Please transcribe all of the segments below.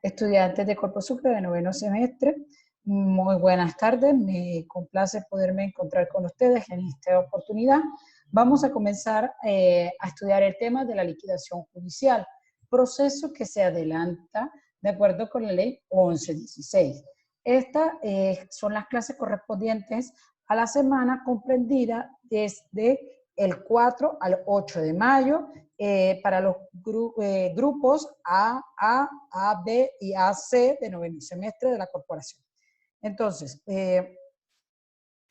estudiantes de Corpus Sucre de noveno semestre. Muy buenas tardes, me complace poderme encontrar con ustedes en esta oportunidad. Vamos a comenzar a estudiar el tema de la liquidación judicial, proceso que se adelanta de acuerdo con la ley 1116. Estas son las clases correspondientes a la semana comprendida desde el 4 al 8 de mayo para los grupos A, B y AC de noveno semestre de la corporación. Entonces,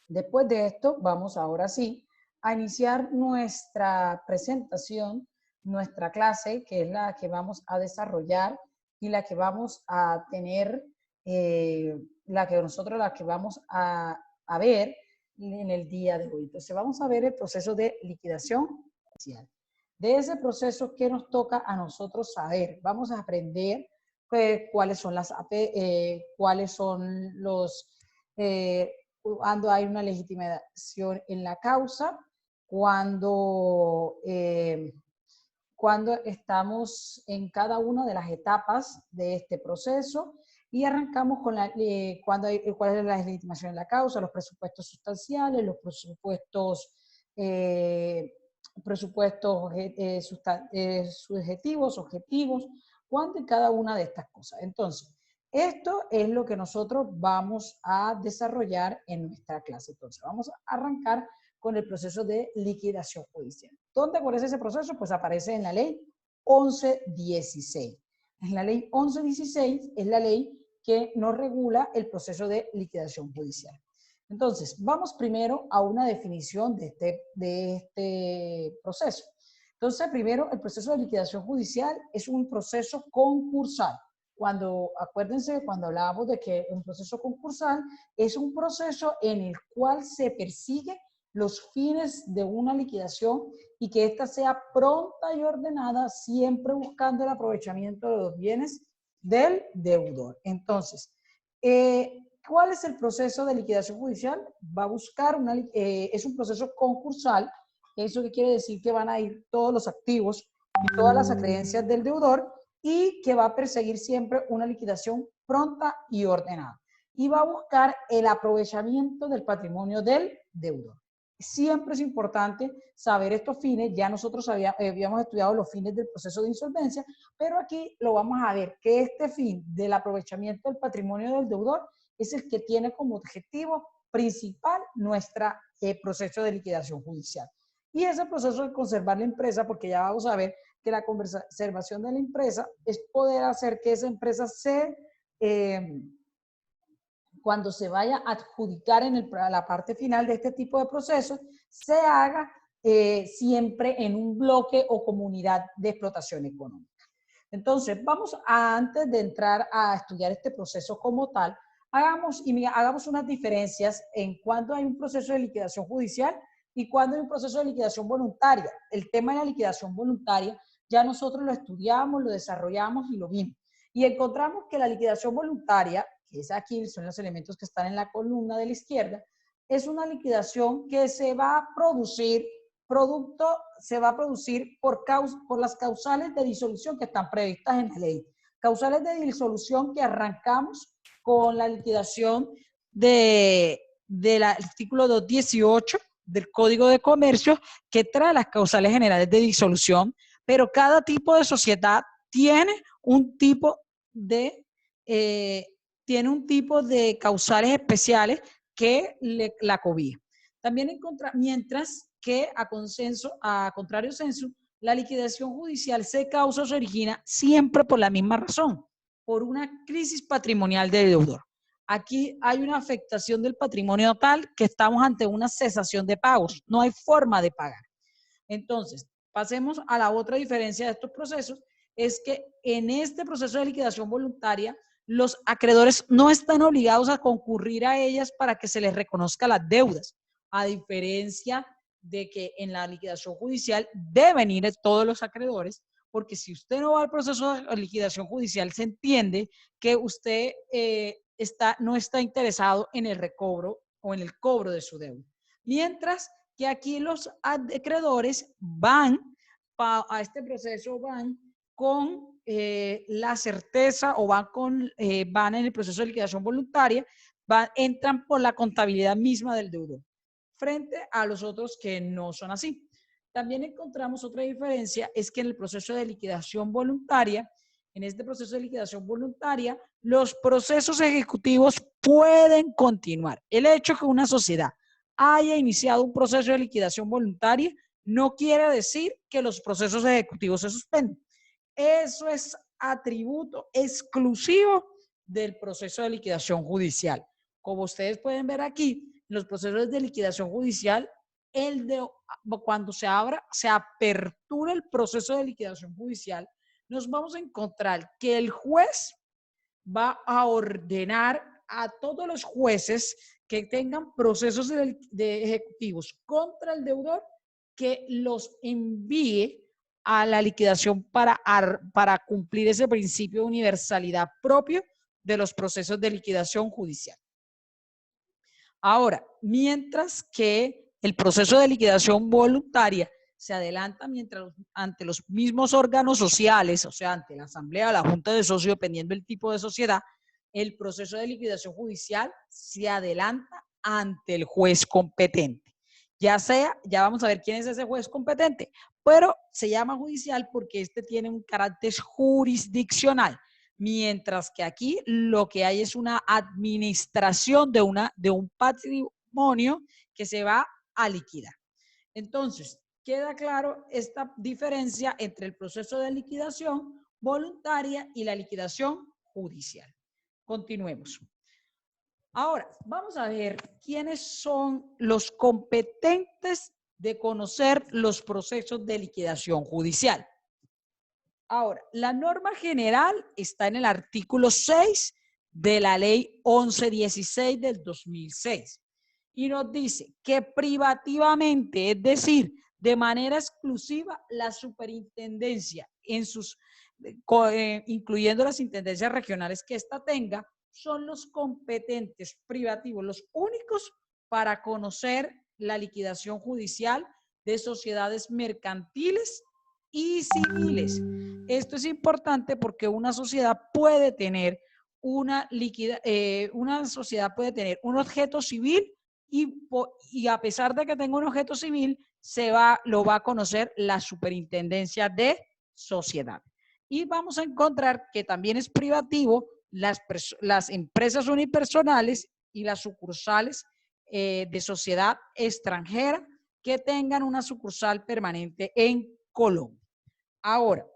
después de esto, vamos ahora sí a iniciar nuestra presentación, nuestra clase, que es la que vamos a desarrollar y la que vamos a tener, la que vamos a ver en el día de hoy. Entonces, vamos a ver el proceso de liquidación judicial. De ese proceso, ¿qué nos toca a nosotros saber? Vamos a aprender cuáles son las cuáles son los, cuando hay una legitimación en la causa, cuando estamos en cada una de las etapas de este proceso y arrancamos con cuál es la legitimación en la causa, los presupuestos sustanciales, los presupuestos subjetivos, objetivos, cuándo y cada una de estas cosas. Entonces, esto es lo que nosotros vamos a desarrollar en nuestra clase. Entonces, vamos a arrancar con el proceso de liquidación judicial. ¿Dónde aparece ese proceso? Pues aparece en la ley 1116. En la ley 1116 es la ley que nos regula el proceso de liquidación judicial. Entonces, vamos primero a una definición de este proceso. Entonces, primero, el proceso de liquidación judicial es un proceso concursal. Acuérdense, cuando hablábamos de que un proceso concursal es un proceso en el cual se persigue los fines de una liquidación y que ésta sea pronta y ordenada, siempre buscando el aprovechamiento de los bienes del deudor. Entonces, ¿cuál es el proceso de liquidación judicial? Va a buscar es un proceso concursal. ¿Eso qué quiere decir? Que van a ir todos los activos y todas las acreencias del deudor y que va a perseguir siempre una liquidación pronta y ordenada. Y va a buscar el aprovechamiento del patrimonio del deudor. Siempre es importante saber estos fines. Ya nosotros habíamos estudiado los fines del proceso de insolvencia, pero aquí lo vamos a ver, que este fin del aprovechamiento del patrimonio del deudor es el que tiene como objetivo principal nuestro proceso de liquidación judicial. Y ese proceso de conservar la empresa, porque ya vamos a ver que la conservación de la empresa es poder hacer que esa empresa cuando se vaya a adjudicar en la parte final de este tipo de procesos, se haga siempre en un bloque o comunidad de explotación económica. Entonces, antes de entrar a estudiar este proceso como tal, hagamos unas diferencias en cuándo hay un proceso de liquidación judicial y cuándo hay un proceso de liquidación voluntaria. El tema de la liquidación voluntaria ya nosotros lo estudiamos, lo desarrollamos y lo vimos. Y encontramos que la liquidación voluntaria, que es aquí, son los elementos que están en la columna de la izquierda, es una liquidación que se va a producir por las causales de disolución que están previstas en la ley. Causales de disolución que arrancamos con la liquidación del artículo 218 del Código de Comercio, que trae las causales generales de disolución, pero cada tipo de sociedad tiene un tipo de causales especiales que la cobijan. También mientras que a contrario censo, la liquidación judicial se origina siempre por la misma razón, por una crisis patrimonial del deudor. Aquí hay una afectación del patrimonio tal que estamos ante una cesación de pagos, no hay forma de pagar. Entonces, pasemos a la otra diferencia de estos procesos, es que en este proceso de liquidación voluntaria, los acreedores no están obligados a concurrir a ellas para que se les reconozca las deudas, a diferencia de que en la liquidación judicial deben ir todos los acreedores, porque si usted no va al proceso de liquidación judicial, se entiende que usted no está interesado en el recobro o en el cobro de su deuda. Mientras que aquí los acreedores van a este proceso, van con la certeza o van en el proceso de liquidación voluntaria, entran por la contabilidad misma del deudor, frente a los otros que no son así. También encontramos otra diferencia, es que en el proceso de liquidación voluntaria, en este proceso de liquidación voluntaria, los procesos ejecutivos pueden continuar. El hecho que una sociedad haya iniciado un proceso de liquidación voluntaria no quiere decir que los procesos ejecutivos se suspenden. Eso es atributo exclusivo del proceso de liquidación judicial. Como ustedes pueden ver aquí, los procesos de liquidación judicial, cuando se apertura el proceso de liquidación judicial, nos vamos a encontrar que el juez va a ordenar a todos los jueces que tengan procesos de ejecutivos contra el deudor que los envíe a la liquidación para cumplir ese principio de universalidad propio de los procesos de liquidación judicial. Ahora, mientras que el proceso de liquidación voluntaria se adelanta ante los mismos órganos sociales, o sea, ante la asamblea o la junta de socios, dependiendo del tipo de sociedad, el proceso de liquidación judicial se adelanta ante el juez competente. Ya vamos a ver quién es ese juez competente, pero se llama judicial porque este tiene un carácter jurisdiccional, mientras que aquí lo que hay es una administración de un patrimonio que se va a liquidar. Entonces, queda claro esta diferencia entre el proceso de liquidación voluntaria y la liquidación judicial. Continuemos. Ahora, vamos a ver quiénes son los competentes de conocer los procesos de liquidación judicial. Ahora, la norma general está en el artículo 6 de la ley 1116 del 2006 y nos dice que privativamente, es decir, de manera exclusiva, la superintendencia, incluyendo las intendencias regionales que ésta tenga, son los competentes privativos, los únicos para conocer la liquidación judicial de sociedades mercantiles y civiles. Esto es importante porque una sociedad puede tener una sociedad puede tener un objeto civil y a pesar de que tenga un objeto civil, lo va a conocer la superintendencia de sociedad. Y vamos a encontrar que también es privativo las empresas unipersonales y las sucursales de sociedad extranjera que tengan una sucursal permanente en Colombia. Ahora,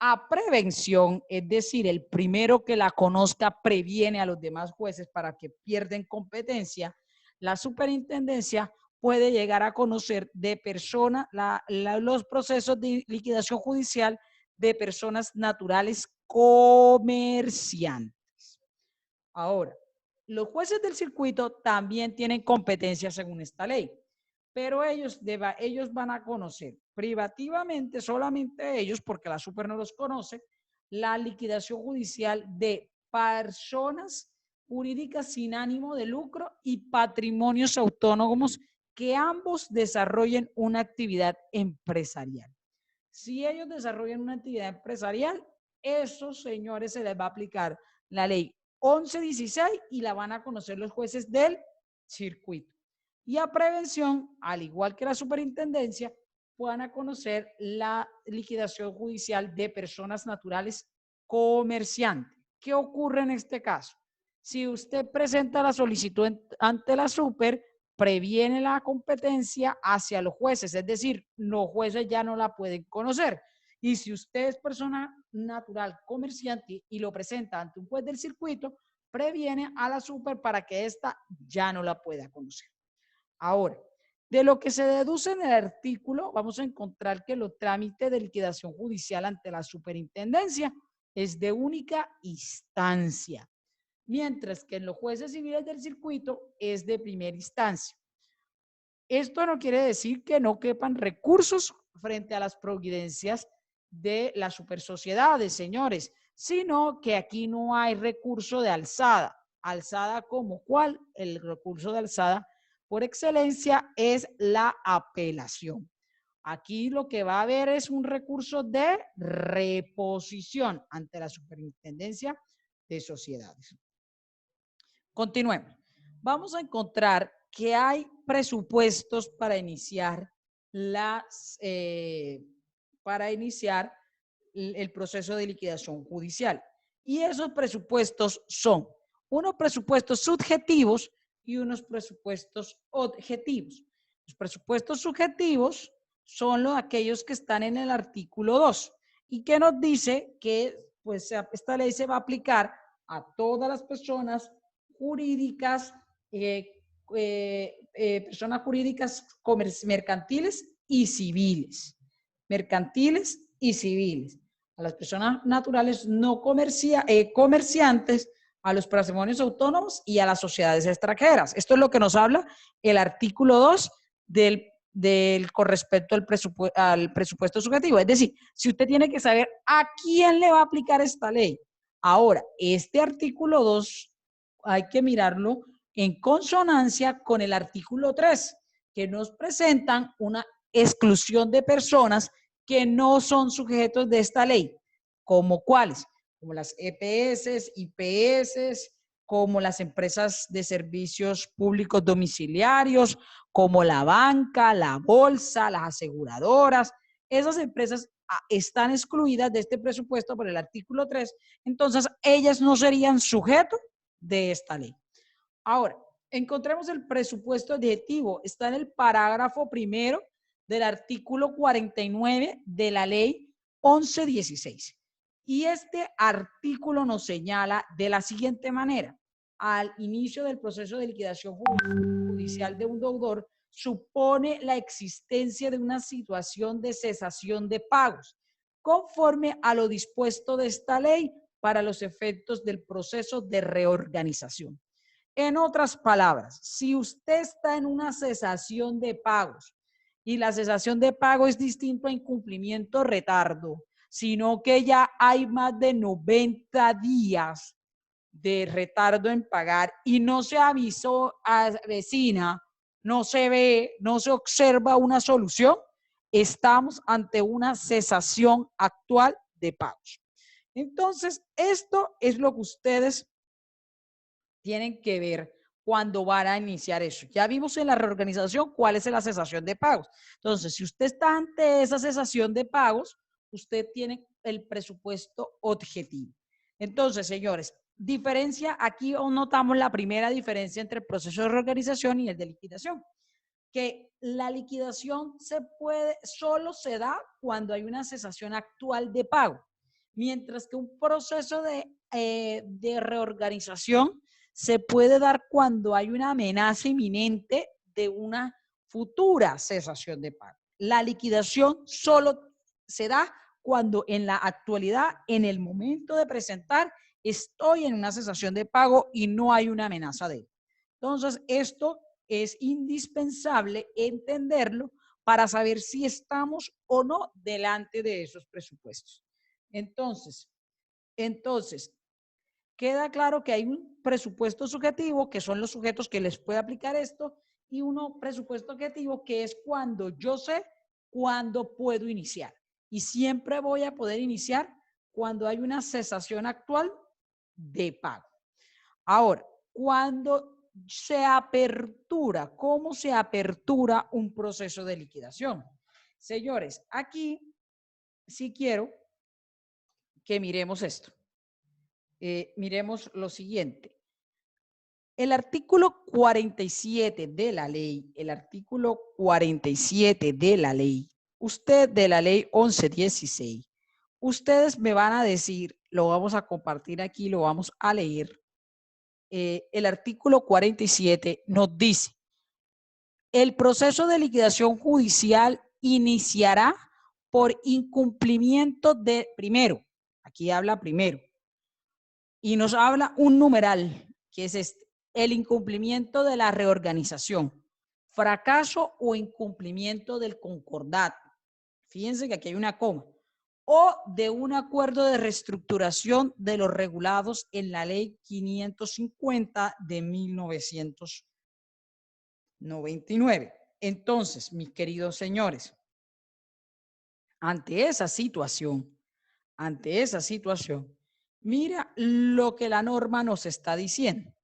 a prevención, es decir, el primero que la conozca previene a los demás jueces para que pierden competencia, la superintendencia puede llegar a conocer de persona los procesos de liquidación judicial de personas naturales comerciantes. Ahora, los jueces del circuito también tienen competencia según esta ley, pero ellos van a conocer privativamente, solamente ellos, porque la super no los conoce, la liquidación judicial de personas jurídicas sin ánimo de lucro y patrimonios autónomos que ambos desarrollen una actividad empresarial. Si ellos desarrollan una actividad empresarial, esos señores se les va a aplicar la ley 1116 y la van a conocer los jueces del circuito. Y a prevención, al igual que la superintendencia, puedan a conocer la liquidación judicial de personas naturales comerciantes. ¿Qué ocurre en este caso? Si usted presenta la solicitud ante la super, previene la competencia hacia los jueces, es decir, los jueces ya no la pueden conocer. Y si usted es persona natural comerciante y lo presenta ante un juez del circuito, previene a la super para que ésta ya no la pueda conocer. Ahora, de lo que se deduce en el artículo, vamos a encontrar que los trámites de liquidación judicial ante la superintendencia es de única instancia, mientras que en los jueces civiles del circuito es de primera instancia. Esto no quiere decir que no quepan recursos frente a las providencias de las supersociedades, señores, sino que aquí no hay recurso de alzada. ¿Alzada como cuál? El recurso de alzada por excelencia es la apelación. Aquí lo que va a haber es un recurso de reposición ante la Superintendencia de Sociedades. Continuemos. Vamos a encontrar que hay presupuestos para iniciar el proceso de liquidación judicial. Y esos presupuestos son unos presupuestos subjetivos y unos presupuestos objetivos. Los presupuestos subjetivos son aquellos que están en el artículo 2 y que nos dice que pues, esta ley se va a aplicar a todas las personas jurídicas, personas jurídicas mercantiles y civiles. Mercantiles y civiles. A las personas naturales no comerciantes, a los patrimonios autónomos y a las sociedades extranjeras. Esto es lo que nos habla el artículo 2 con respecto al presupuesto subjetivo. Es decir, si usted tiene que saber a quién le va a aplicar esta ley. Ahora, este artículo 2 hay que mirarlo en consonancia con el artículo 3, que nos presentan una exclusión de personas que no son sujetos de esta ley, como cuáles, como las EPS, IPS, como las empresas de servicios públicos domiciliarios, como la banca, la bolsa, las aseguradoras. Esas empresas están excluidas de este presupuesto por el artículo 3, entonces ellas no serían sujetos de esta ley. Ahora, encontremos el presupuesto objetivo. Está en el parágrafo primero del artículo 49 de la ley 1116. Y este artículo nos señala de la siguiente manera: al inicio del proceso de liquidación judicial de un deudor, supone la existencia de una situación de cesación de pagos, conforme a lo dispuesto de esta ley para los efectos del proceso de reorganización. En otras palabras, si usted está en una cesación de pagos, y la cesación de pago es distinto a incumplimiento o retardo, sino que ya hay más de 90 días de retardo en pagar y no se avisó a vecina, no se ve, no se observa una solución, estamos ante una cesación actual de pagos. Entonces, esto es lo que ustedes tienen que ver cuando van a iniciar eso. Ya vimos en la reorganización cuál es la cesación de pagos. Entonces, si usted está ante esa cesación de pagos, usted tiene el presupuesto objetivo. Entonces, señores, diferencia, aquí notamos la primera diferencia entre el proceso de reorganización y el de liquidación, que la liquidación solo se da cuando hay una cesación actual de pago, mientras que un proceso de reorganización se puede dar cuando hay una amenaza inminente de una futura cesación de pago. La liquidación solo se da cuando en la actualidad, en el momento de presentar, estoy en una cesación de pago y no hay una amenaza de él. Entonces, esto es indispensable entenderlo para saber si estamos o no delante de esos presupuestos. Entonces, queda claro que hay un presupuesto subjetivo, que son los sujetos que les puede aplicar esto, y uno presupuesto objetivo, que es cuando yo sé cuándo puedo iniciar. Y siempre voy a poder iniciar cuando hay una cesación actual de pago. Ahora, cuando se apertura, ¿cómo se apertura un proceso de liquidación? Señores, aquí sí quiero que miremos esto. Miremos lo siguiente. El artículo 47 de la ley, usted de la ley 1116, ustedes me van a decir, lo vamos a compartir aquí, lo vamos a leer. El artículo 47 nos dice: el proceso de liquidación judicial iniciará por incumplimiento de primero, aquí habla primero, y nos habla un numeral, que es este: el incumplimiento de la reorganización, fracaso o incumplimiento del concordato. Fíjense que aquí hay una coma. O de un acuerdo de reestructuración de los regulados en la ley 550 de 1999. Entonces, mis queridos señores, ante esa situación, mira lo que la norma nos está diciendo.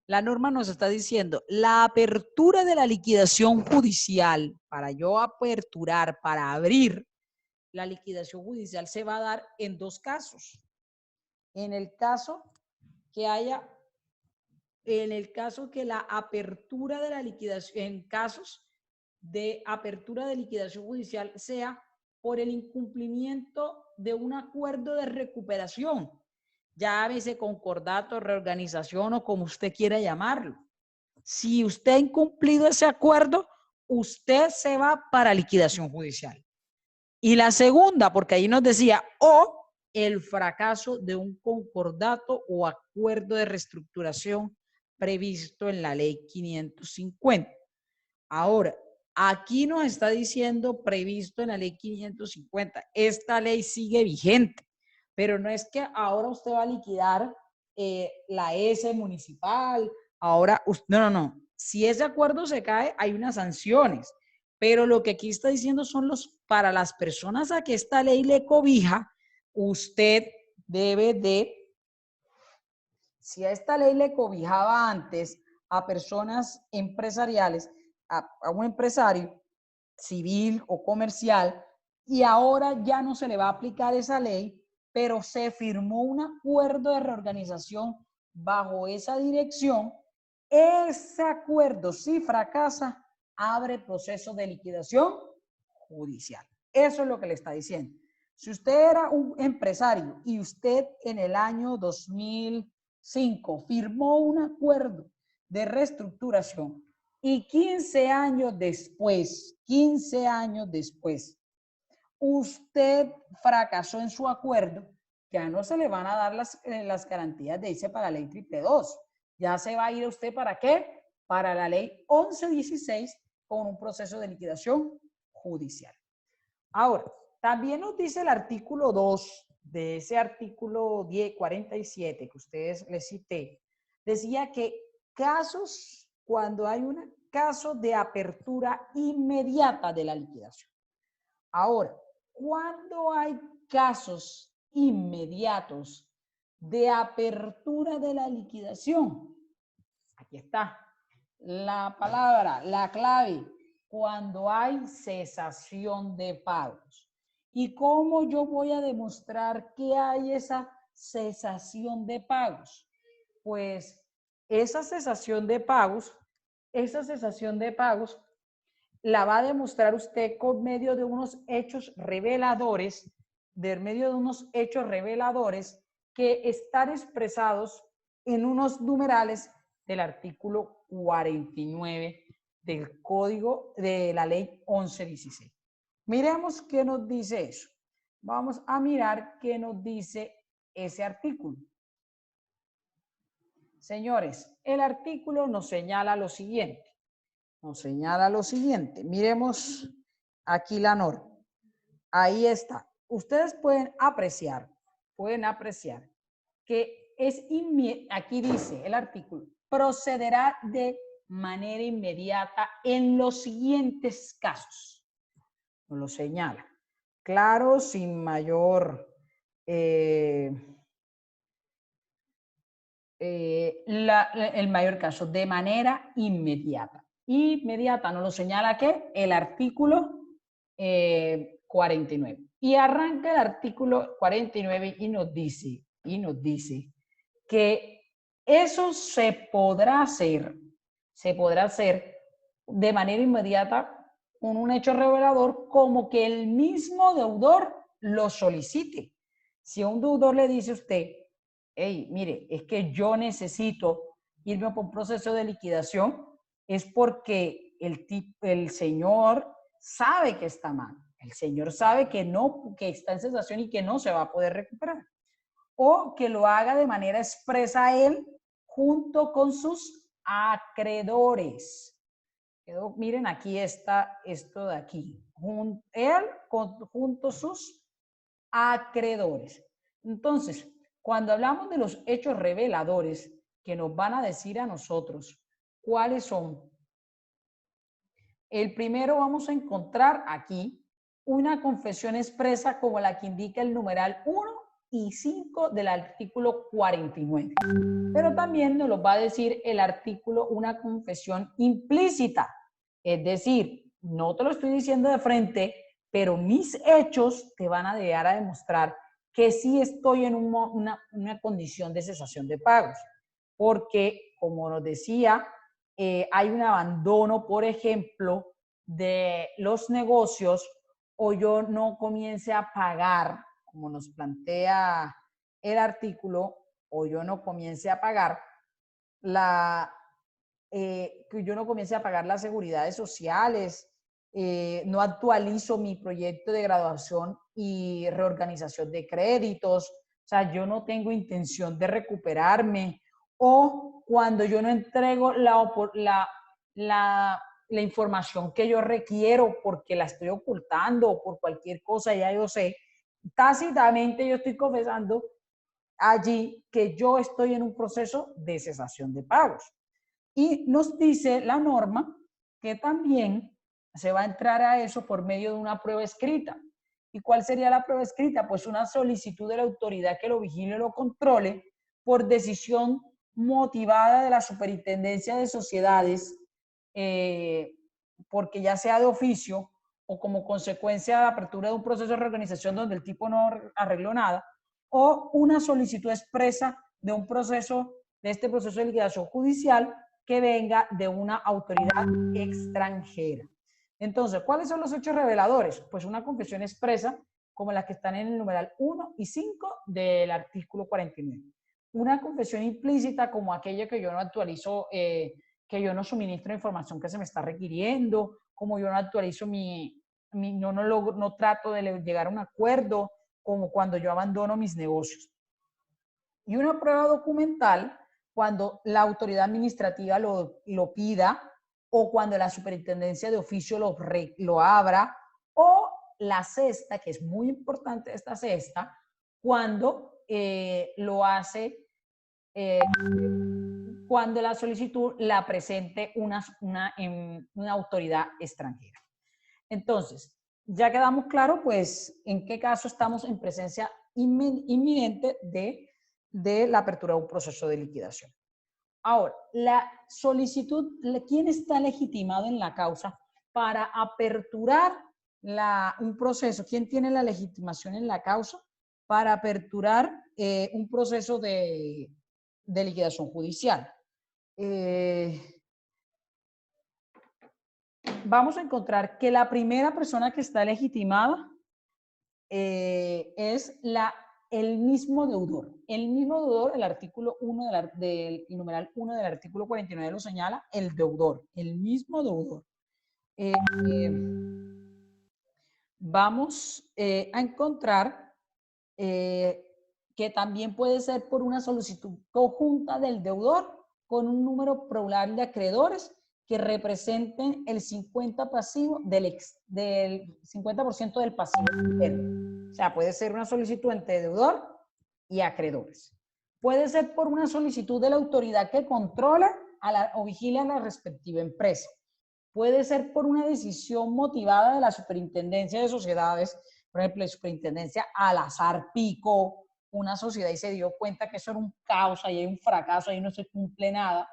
La norma nos está diciendo, la apertura de la liquidación judicial, para yo aperturar, para abrir la liquidación judicial, se va a dar en dos casos. En el caso que la apertura de la liquidación, en casos de apertura de liquidación judicial sea por el incumplimiento de un acuerdo de recuperación, llámese concordato, reorganización o como usted quiera llamarlo. Si usted ha incumplido ese acuerdo, usted se va para liquidación judicial. Y la segunda, porque ahí nos decía, o el fracaso de un concordato o acuerdo de reestructuración previsto en la ley 550. Ahora, aquí nos está diciendo previsto en la ley 550. Esta ley sigue vigente, pero no es que ahora usted va a liquidar la S municipal, ahora, no. Si ese acuerdo se cae, hay unas sanciones, pero lo que aquí está diciendo son para las personas a que esta ley le cobija, usted debe de, si a esta ley le cobijaba antes a personas empresariales, a un empresario civil o comercial, y ahora ya no se le va a aplicar esa ley, pero se firmó un acuerdo de reorganización bajo esa dirección, ese acuerdo, si fracasa, abre proceso de liquidación judicial. Eso es lo que le está diciendo. Si usted era un empresario y usted en el año 2005 firmó un acuerdo de reestructuración y 15 años después, usted fracasó en su acuerdo, ya no se le van a dar las garantías de irse para la ley 222. Ya se va a ir usted ¿para qué? Para la ley 1116 con un proceso de liquidación judicial. Ahora, también nos dice el artículo 2 de ese artículo 47 que ustedes les cité, decía que casos, cuando hay un caso de apertura inmediata de la liquidación. Ahora, cuando hay casos inmediatos de apertura de la liquidación, aquí está la palabra, la clave, cuando hay cesación de pagos. ¿Y cómo yo voy a demostrar que hay esa cesación de pagos? Pues esa cesación de pagos la va a demostrar usted con medio de unos hechos reveladores, que están expresados en unos numerales del artículo 49 del Código de la Ley 1116. Miremos qué nos dice eso. Vamos a mirar qué nos dice ese artículo. Señores, el artículo nos señala lo siguiente. Miremos aquí la norma. Ahí está. Ustedes pueden apreciar que aquí dice el artículo, procederá de manera inmediata en los siguientes casos. Nos lo señala. Claro, sin mayor el mayor caso, de manera inmediata. Inmediata nos lo señala ¿qué? El artículo 49. Y arranca el artículo 49 y nos dice que eso se podrá hacer de manera inmediata con un hecho revelador como que el mismo deudor lo solicite. Si a un deudor le dice a usted, hey, mire, es que yo necesito irme por un proceso de liquidación, es porque el señor sabe que está mal. El señor sabe que no, que está en cesación y que no se va a poder recuperar. O que lo haga de manera expresa él junto con sus acreedores. Miren, aquí está esto de aquí. Él junto a sus acreedores. Entonces, cuando hablamos de los hechos reveladores que nos van a decir a nosotros cuáles son, el primero vamos a encontrar aquí una confesión expresa como la que indica el numeral 1 y 5 del artículo 49. Pero también nos lo va a decir el artículo, una confesión implícita. Es decir, no te lo estoy diciendo de frente, pero mis hechos te van a llegar a demostrar que sí estoy en una condición de cesación de pagos. Porque, como nos decía, hay un abandono, por ejemplo, de los negocios, o yo no comience a pagar, como nos plantea el artículo, o yo no comience a pagar que yo no comience a pagar las seguridades sociales, no actualizo mi proyecto de graduación y reorganización de créditos, o sea, yo no tengo intención de recuperarme, o cuando yo no entrego la información que yo requiero porque la estoy ocultando o por cualquier cosa, ya yo sé, tácitamente yo estoy confesando allí que yo estoy en un proceso de cesación de pagos. Y nos dice la norma que también se va a entrar a eso por medio de una prueba escrita. ¿Y cuál sería la prueba escrita? Pues una solicitud de la autoridad que lo vigile o lo controle por decisión motivada de la Superintendencia de Sociedades, porque ya sea de oficio o como consecuencia de la apertura de un proceso de reorganización donde el tipo no arregló nada, o una solicitud expresa de un proceso, de este proceso de liquidación judicial que venga de una autoridad extranjera. Entonces, ¿cuáles son los hechos reveladores? Pues una confesión expresa como las que están en el numeral 1 y 5 del artículo 49. Una confesión implícita como aquella que yo no actualizo, que yo no suministro información que se me está requiriendo, como yo no actualizo no trato de llegar a un acuerdo, como cuando yo abandono mis negocios. Y una prueba documental cuando la autoridad administrativa lo pida, o cuando la superintendencia de oficio lo abra, o la sexta, que es muy importante esta sexta, cuando lo hace, cuando la solicitud la presente una autoridad extranjera. Entonces, ya quedamos claros, pues, en qué caso estamos en presencia inminente de la apertura de un proceso de liquidación. Ahora, la solicitud, ¿quién está legitimado en la causa para aperturar un proceso? ¿Quién tiene la legitimación en la causa para aperturar un proceso de liquidación judicial? Vamos a encontrar que la primera persona que está legitimada es el mismo deudor. El mismo deudor, el artículo 1 del numeral 1 del artículo 49 lo señala, el deudor, el mismo deudor. Vamos a encontrar que también puede ser por una solicitud conjunta del deudor con un número plural de acreedores que representen el 50% pasivo del 50% del pasivo interno. O sea, puede ser una solicitud entre deudor y acreedores. Puede ser por una solicitud de la autoridad que controla o vigila a la respectiva empresa. Puede ser por una decisión motivada de la Superintendencia de Sociedades, por ejemplo, la Superintendencia al azar picó una sociedad y se dio cuenta que eso era un caos, ahí hay un fracaso, ahí no se cumple nada,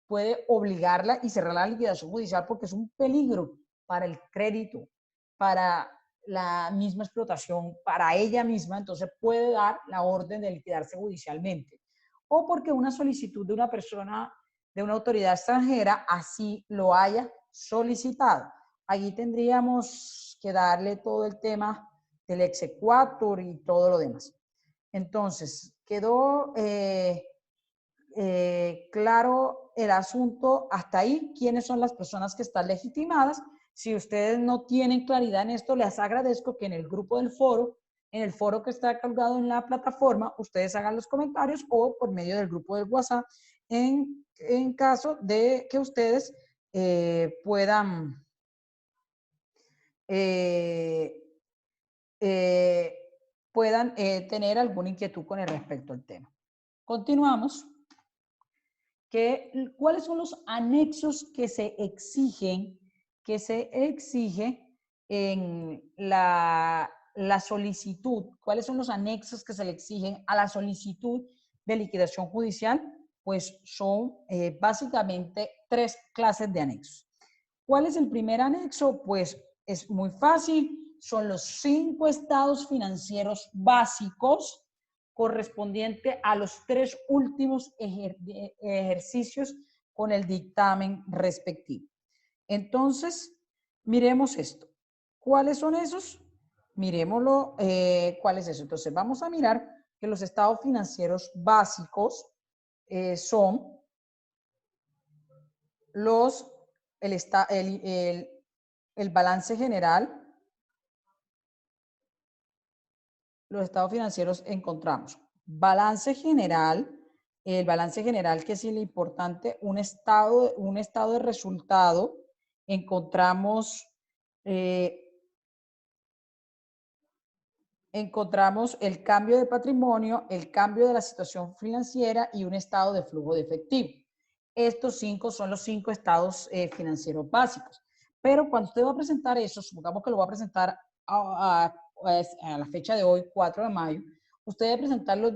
puede obligarla y cerrar la liquidación judicial porque es un peligro para el crédito, para la misma explotación, para ella misma, entonces puede dar la orden de liquidarse judicialmente. O porque una solicitud de una persona, de una autoridad extranjera, así lo haya solicitado. Allí tendríamos que darle todo el tema del exequatur y todo lo demás. Entonces, quedó claro el asunto hasta ahí, quiénes son las personas que están legitimadas. Si ustedes no tienen claridad en esto, les agradezco que en el grupo del foro, en el foro que está colgado en la plataforma, ustedes hagan los comentarios o por medio del grupo del WhatsApp en caso de que ustedes puedan tener alguna inquietud con el respecto al tema. Continuamos. ¿Cuáles son los anexos que se exige en la solicitud, cuáles son los anexos que se le exigen a la solicitud de liquidación judicial, pues son básicamente 3 clases de anexos. ¿Cuál es el primer anexo? Pues es muy fácil, son los 5 estados financieros básicos correspondiente a los 3 últimos ejercicios con el dictamen respectivo. Entonces, miremos esto. ¿Cuáles son esos? Miremoslo, ¿cuál es eso? Entonces, vamos a mirar que los estados financieros básicos son el balance general. Los estados financieros encontramos balance general, el balance general que es el importante, un estado de resultado, encontramos el cambio de patrimonio, el cambio de la situación financiera y un estado de flujo de efectivo. Estos 5 son los 5 estados financieros básicos. Pero cuando usted va a presentar eso, supongamos que lo va a presentar a la fecha de hoy, 4 de mayo, usted debe presentar los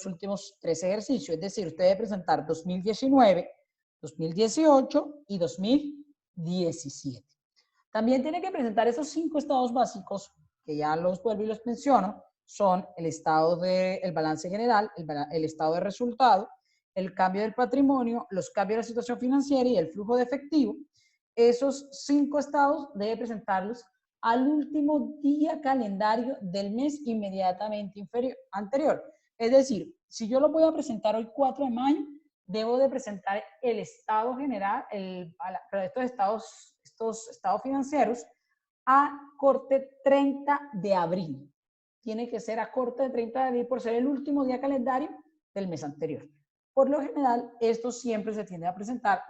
últimos 3 ejercicios. Es decir, usted debe presentar 2019, 2018 y 2017. También tiene que presentar esos 5 estados básicos, que ya los vuelvo y los menciono, son el estado del balance general, el estado de resultado, el cambio del patrimonio, los cambios de la situación financiera y el flujo de efectivo. Esos 5 estados debe presentarlos al último día calendario del mes inmediatamente anterior. Es decir, si yo lo voy a presentar hoy 4 de mayo, debo de presentar el estado general, estos estados financieros a corte 30 de abril. Tiene que ser a corte de 30 de abril por ser el último día calendario del mes anterior. Por lo general, esto siempre se tiende a presentar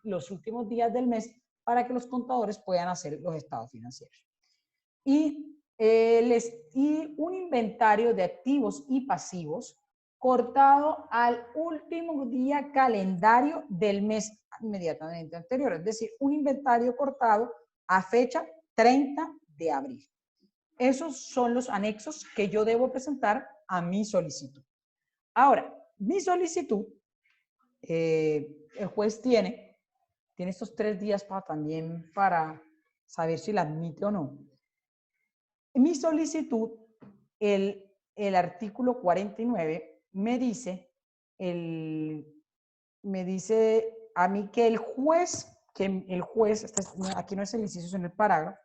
los últimos días del mes para que los contadores puedan hacer los estados financieros. Y un inventario de activos y pasivos cortado al último día calendario del mes inmediatamente anterior. Es decir, un inventario cortado a fecha 30 de abril. Esos son los anexos que yo debo presentar a mi solicitud. Ahora, mi solicitud, el juez tiene estos 3 días para saber si la admite o no. En mi solicitud, el artículo 49 me dice a mí que el juez, aquí no es el inciso, sino el parágrafo,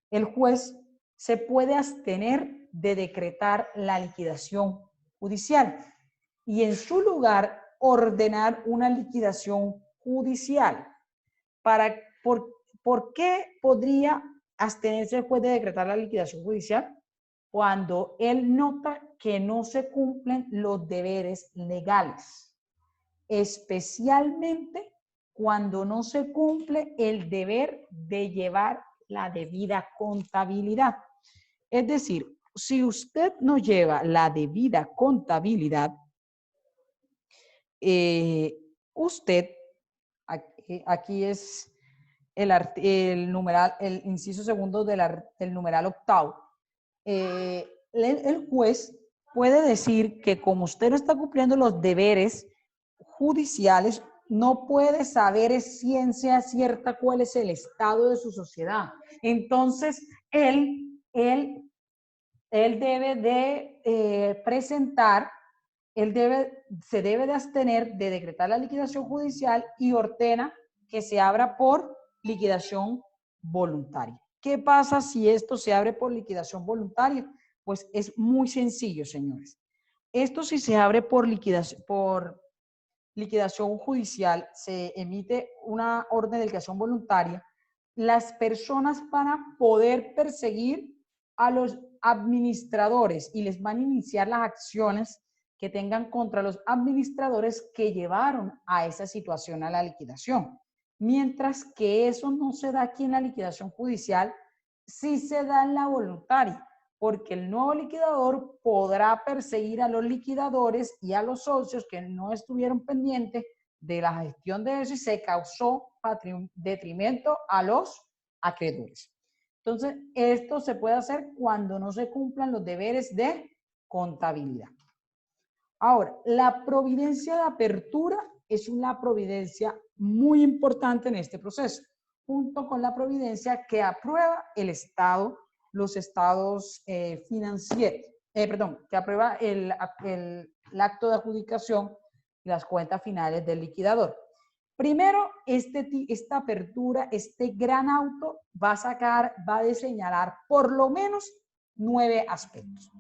el juez se puede abstener de decretar la liquidación judicial y en su lugar ordenar una liquidación judicial. ¿Por qué podría abstenerse el juez de decretar la liquidación judicial? Cuando él nota que no se cumplen los deberes legales, especialmente cuando no se cumple el deber de llevar la debida contabilidad. Es decir, si usted no lleva la debida contabilidad, usted, aquí es el inciso segundo del numeral octavo, el juez puede decir que como usted no está cumpliendo los deberes judiciales, no puede saber ciencia cierta cuál es el estado de su sociedad. Entonces, él debe de se debe de abstener de decretar la liquidación judicial y ordena que se abra por liquidación voluntaria. ¿Qué pasa si esto se abre por liquidación voluntaria? Pues es muy sencillo, señores. Esto si se abre por liquidación judicial, se emite una orden de liquidación voluntaria, las personas van a poder perseguir a los administradores y les van a iniciar las acciones que tengan contra los administradores que llevaron a esa situación a la liquidación. Mientras que eso no se da aquí en la liquidación judicial, sí se da en la voluntaria, porque el nuevo liquidador podrá perseguir a los liquidadores y a los socios que no estuvieron pendientes de la gestión de eso y se causó detrimento a los acreedores. Entonces, esto se puede hacer cuando no se cumplan los deberes de contabilidad. Ahora, la providencia de apertura es una providencia muy importante en este proceso, junto con la providencia que aprueba el Estado, los estados financieros, que aprueba el acto de adjudicación y las cuentas finales del liquidador. Primero, esta apertura, este gran auto va a señalar por lo menos 9 aspectos.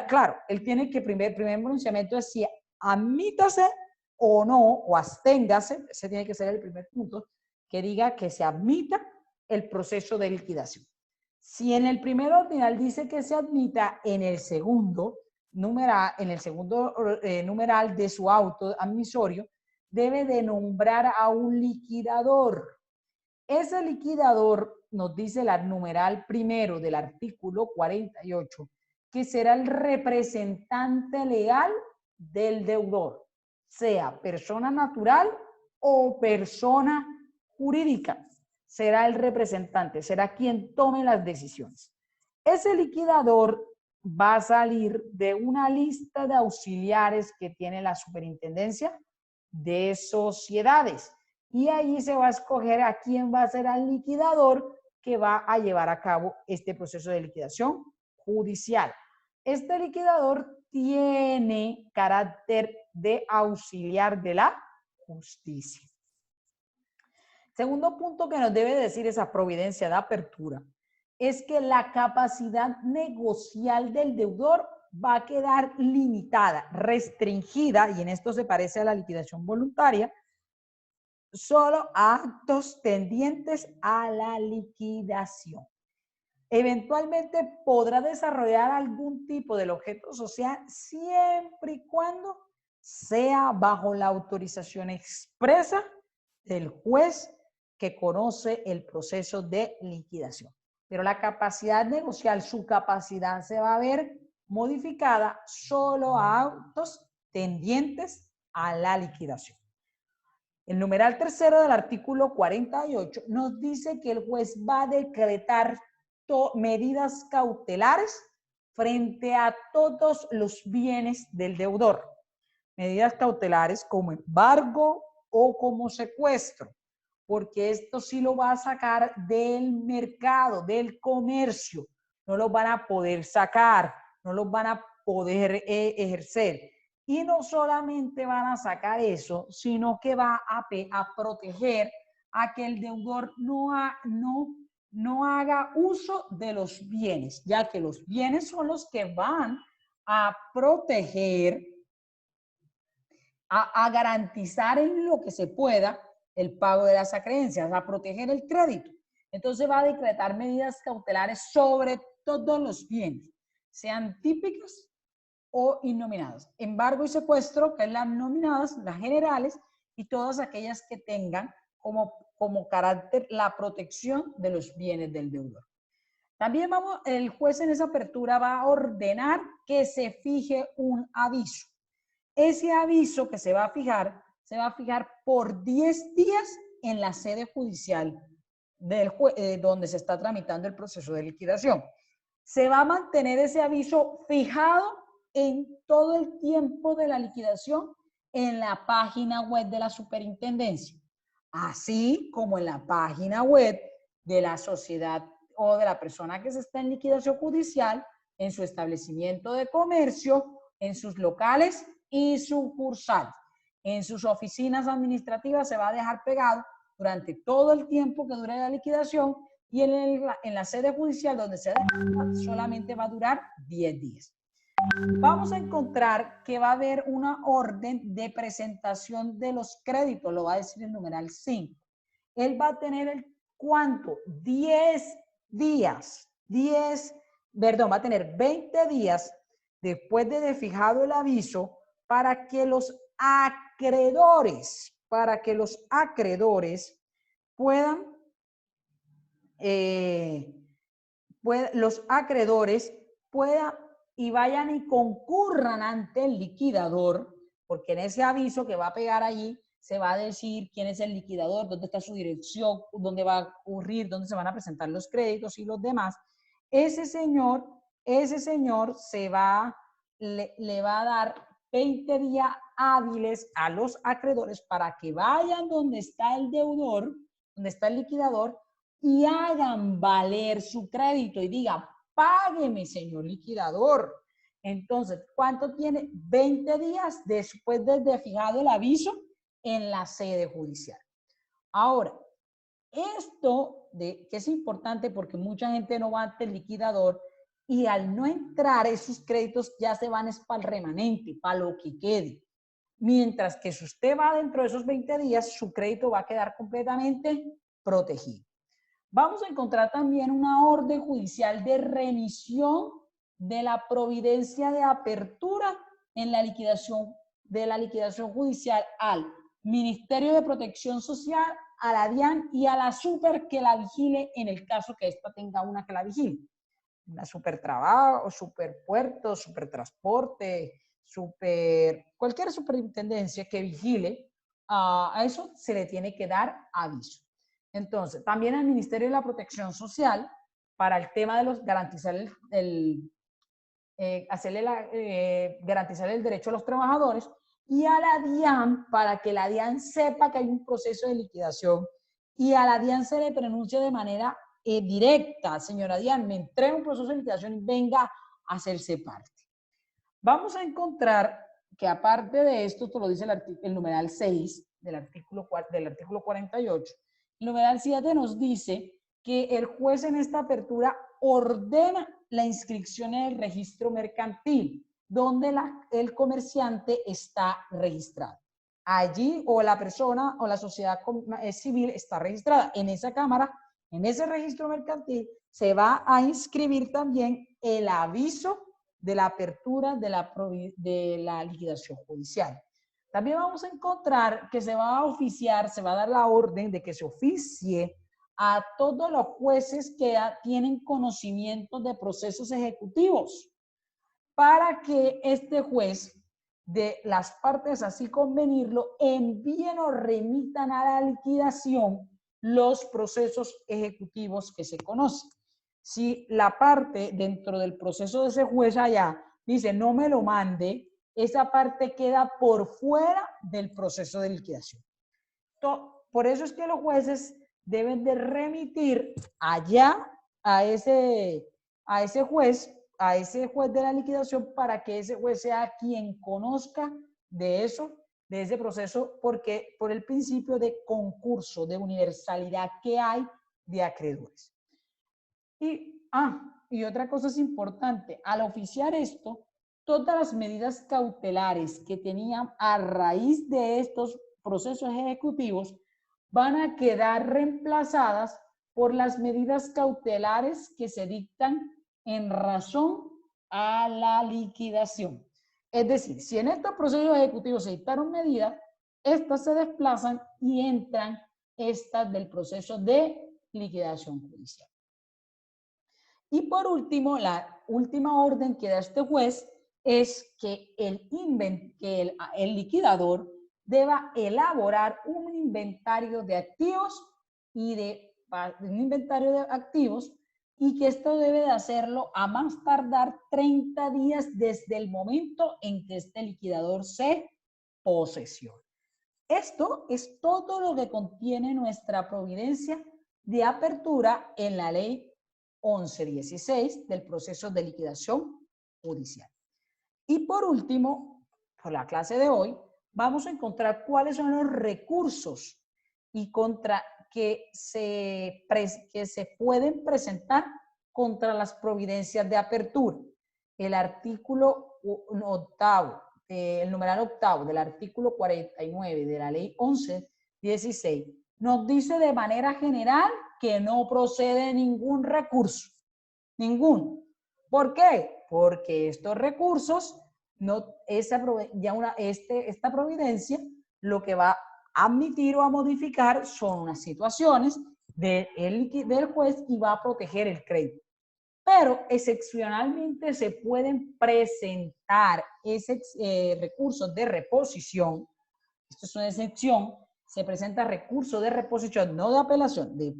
Claro, él tiene que, primer pronunciamiento es si admítase o no, o absténgase, ese tiene que ser el primer punto, que diga que se admita el proceso de liquidación. Si en el primer ordinal dice que se admita, en el segundo numeral de su auto admisorio, debe de nombrar a un liquidador. Ese liquidador, nos dice el numeral primero del artículo 48, que será el representante legal del deudor, sea persona natural o persona jurídica. Será el representante, será quien tome las decisiones. Ese liquidador va a salir de una lista de auxiliares que tiene la superintendencia de sociedades. Y ahí se va a escoger a quién va a ser el liquidador que va a llevar a cabo este proceso de liquidación judicial. Este liquidador tiene carácter de auxiliar de la justicia. Segundo punto que nos debe decir esa providencia de apertura es que la capacidad negocial del deudor va a quedar limitada, restringida, y en esto se parece a la liquidación voluntaria, solo a actos tendientes a la liquidación. Eventualmente podrá desarrollar algún tipo del objeto social siempre y cuando sea bajo la autorización expresa del juez que conoce el proceso de liquidación. Pero la capacidad negocial, su capacidad se va a ver modificada solo a actos tendientes a la liquidación. El numeral tercero del artículo 48 nos dice que el juez va a decretar medidas cautelares frente a todos los bienes del deudor. Medidas cautelares como embargo o como secuestro, porque esto sí lo va a sacar del mercado, del comercio. No lo van a poder sacar, no lo van a poder ejercer. Y no solamente van a sacar eso, sino que va a proteger a que el deudor no haga uso de los bienes, ya que los bienes son los que van a proteger, a garantizar en lo que se pueda el pago de las acreencias, a proteger el crédito. Entonces va a decretar medidas cautelares sobre todos los bienes, sean típicas o innominadas. Embargo y secuestro, que es las nominadas, las generales, y todas aquellas que tengan como carácter la protección de los bienes del deudor. También el juez en esa apertura va a ordenar que se fije un aviso. Ese aviso que se va a fijar por 10 días en la sede judicial donde se está tramitando el proceso de liquidación. Se va a mantener ese aviso fijado en todo el tiempo de la liquidación en la página web de la superintendencia, así como en la página web de la sociedad o de la persona que se está en liquidación judicial, en su establecimiento de comercio, en sus locales y sucursales. En sus oficinas administrativas se va a dejar pegado durante todo el tiempo que dure la liquidación, y en la sede judicial donde se deja solamente va a durar 10 días. Vamos a encontrar que va a haber una orden de presentación de los créditos, lo va a decir el numeral 5. Él va a tener ¿cuánto? 10 días, va a tener 20 días después de fijado el aviso para que los acreedores puedan y vayan y concurran ante el liquidador, porque en ese aviso que va a pegar allí se va a decir quién es el liquidador, dónde está su dirección, dónde va a ocurrir, dónde se van a presentar los créditos y los demás. Ese señor le va a dar 20 días hábiles a los acreedores para que vayan donde está el deudor, donde está el liquidador, y hagan valer su crédito y diga, págueme, señor liquidador. Entonces, ¿cuánto tiene? 20 días después de fijado el aviso en la sede judicial. Ahora, esto que es importante porque mucha gente no va ante el liquidador y al no entrar esos créditos ya se van para el remanente, para lo que quede. Mientras que si usted va dentro de esos 20 días, su crédito va a quedar completamente protegido. Vamos a encontrar también una orden judicial de remisión de la providencia de apertura en la liquidación judicial al Ministerio de Protección Social, a la DIAN y a la super que la vigile en el caso que ésta tenga una que la vigile. Una super trabajo, super puerto, super transporte, cualquier superintendencia que vigile, a eso se le tiene que dar aviso. Entonces, también al Ministerio de la Protección Social, para el tema de garantizar garantizar el derecho a los trabajadores, y a la DIAN para que la DIAN sepa que hay un proceso de liquidación y a la DIAN se le pronuncie de manera directa, señora DIAN, me entrega un proceso de liquidación y venga a hacerse parte. Vamos a encontrar que aparte de esto, esto lo dice el numeral 6 del artículo 48, el numeral 7 nos dice que el juez en esta apertura ordena la inscripción en el registro mercantil, donde el comerciante está registrado. Allí o la persona o la sociedad civil está registrada. En esa cámara, en ese registro mercantil, se va a inscribir también el aviso de la apertura de la liquidación judicial. También vamos a encontrar que se va a oficiar, se va a dar la orden de que se oficie a todos los jueces que tienen conocimiento de procesos ejecutivos para que este juez de las partes así convenirlo envíen o remitan a la liquidación los procesos ejecutivos que se conocen. Si la parte dentro del proceso de ese juez allá dice no me lo mande, esa parte queda por fuera del proceso de liquidación. Por eso es que los jueces deben de remitir allá a ese juez de la liquidación para que ese juez sea quien conozca de eso, de ese proceso, porque por el principio de concurso, de universalidad que hay de acreedores. Y otra cosa es importante, al oficiar esto, todas las medidas cautelares que tenían a raíz de estos procesos ejecutivos van a quedar reemplazadas por las medidas cautelares que se dictan en razón a la liquidación. Es decir, si en estos procesos ejecutivos se dictaron medidas, estas se desplazan y entran estas del proceso de liquidación judicial. Y por último, la última orden que da este juez es que el liquidador deba elaborar un inventario de activos y y que esto debe de hacerlo a más tardar 30 días desde el momento en que este liquidador se posesione. Esto es todo lo que contiene nuestra providencia de apertura en la ley 1116 del proceso de liquidación judicial. Y por último, por la clase de hoy, vamos a encontrar cuáles son los recursos y que se pueden presentar contra las providencias de apertura. El artículo octavo, el numeral octavo del artículo 49 de la ley 1116 nos dice de manera general que no procede ningún recurso, ninguno. ¿Por qué? Porque estos recursos, esta providencia, lo que va a admitir o a modificar son unas situaciones del juez y va a proteger el crédito. Pero excepcionalmente se pueden presentar recursos de reposición, Esto es una excepción, se presenta recurso de reposición, no de apelación, de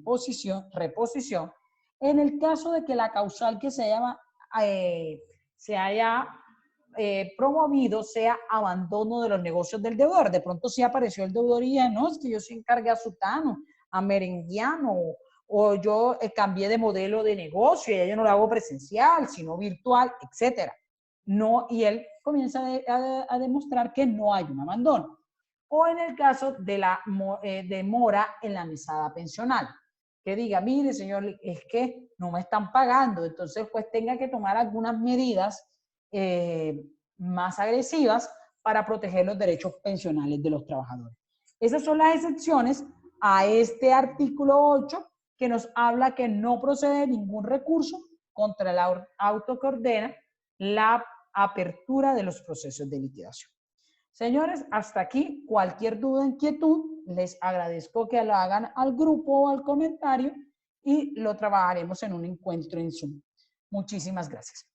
reposición, en el caso de que la causal que se haya promovido sea abandono de los negocios del deudor. De pronto sí apareció el deudor y ya, no, es que yo sí encargué a sutano, a merenguiano, o yo cambié de modelo de negocio y ya yo no lo hago presencial, sino virtual, etcétera. No, y él comienza a demostrar que no hay un abandono. O en el caso de la demora en la mesada pensional, que diga, mire señor, es que no me están pagando, entonces pues tenga que tomar algunas medidas más agresivas para proteger los derechos pensionales de los trabajadores. Esas son las excepciones a este artículo 8 que nos habla que no procede ningún recurso contra el auto que ordena la apertura de los procesos de liquidación. Señores, hasta aquí cualquier duda o inquietud, les agradezco que lo hagan al grupo o al comentario y lo trabajaremos en un encuentro en Zoom. Muchísimas gracias.